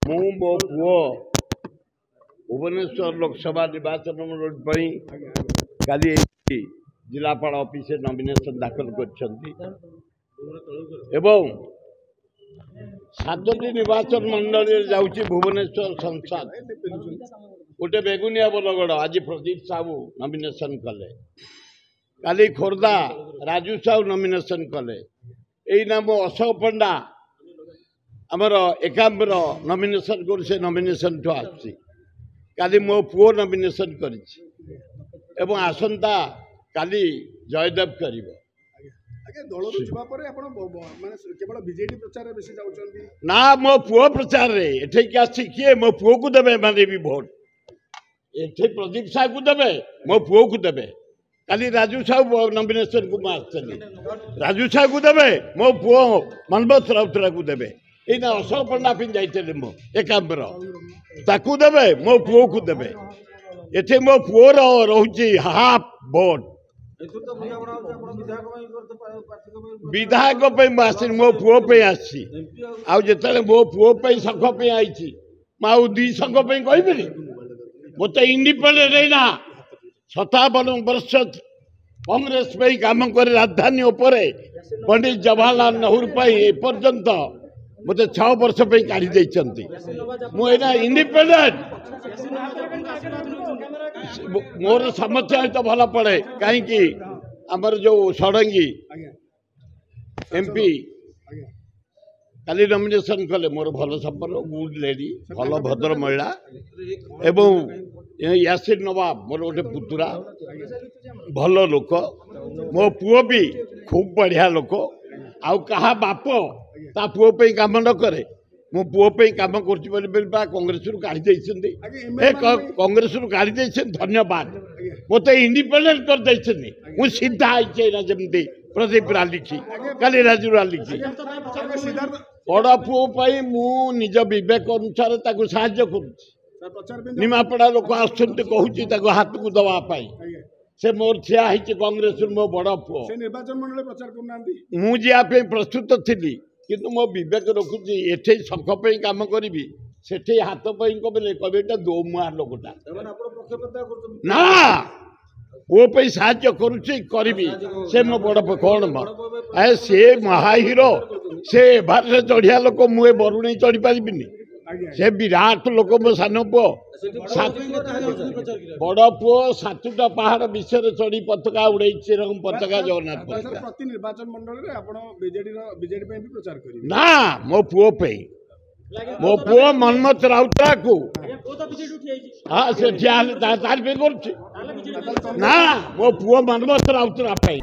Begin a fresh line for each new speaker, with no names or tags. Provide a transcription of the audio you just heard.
मु मो पुओ भुवनेश्वर लोकसभा निर्वाचन मंडल काली जिलापाल ऑफिस नॉमिनेशन दाखल कर सातटी निर्वाचन मंडल जाऊँगी भुवनेश्वर संसद गोटे बेगुनिया बरगड़ आज प्रदीप साहू नॉमिनेशन कले काली खोर्धा राजू साहू नॉमिनेशन कले यही नाम अशोक पंडा आमर एकाम्बर नॉमिनेशन कर से नॉमिनेशन ठू आसी काली मो पुओ नॉमिनेशन कर आसंता काली जयदेव कर ना मो पुओ प्रचार रे एठे आसी किए मो पुओ को देवे माने भी भोट एठे प्रदीप साहू को देवे मो पुओ को देवे काली राजू साहू नॉमिनेशन को आसली राजू साहू को देवे मो पुओ मनमथ राउतरा को देवे ये अशोक पंडा पिन जाइए मो एकाम्बर ताकू देवे मो पुओ को देवे एठे मो पुओ रोचे हाफ भोट विधायक आसी मो पुओ आसी आते मो पुओ संघ पे आई माउ दी संघ पे कही मत इंडिपेंडेंट ना 57 वर्ष कांग्रेस पे काम कर राजधानी उपरे पंडित जवाहरलाल नेहरू एपर्यंत मत 6 वर्ष पे काढ़ी मुझे इंडिपेंडेंट मोर समस्या तो भल पड़े कहीं आमर जो षडंगी एमपी काली नॉमिनेशन कले मोर भल संपर्क गुड लेडी भल भद्र महिला एवं यासिर नवाब मोर गोटे पुतुरा भल लोक मो पुओ भी खूब बढ़िया लोक आउ कहा बाप ता पुओ पे काम न करे मो पुओ पे काम कर कांग्रेस काढ़ी कांग्रेस काढ़ी धन्यवाद मत इंडिपेंडेंट कर मु सीधा जमी प्रदीप रा लिखी काली राजू रा लिखी बड़ पुओ मु निज विवेक अनुसार साहाय्य करुच्ची निमापड़ा लोक कहूँ हाथ को दवापाई से मोर ठिया कांग्रेस मो बड़ पुओ
निर्वाचन मंडल प्रचार करना
मु जावाई प्रस्तुत थी किंतु मो विवेक रखुची एठे शंख पे काम करी सेठे हाथ पे कहे दो मुआ लोकटा ना पुओ पे साहाय्य करुच्ची करी से मो बड़ कौन ए से महाहीरो से एभार से चढ़िया लोक मुझे बरुणी चढ़ी पारिनी से विराट लोक मो सान पुओ बड़ पुओ 7टा पहाड़ विषय चढ़ी पताका उड़े पताका जगन्नाथ
प्रति निर्वाचन मंडल प्रचार
ना मो पुओ पे मो पुओ मनमथ राउतरा को हाँ से तार पे ना मो पुओ मनमथ राउतरा पे।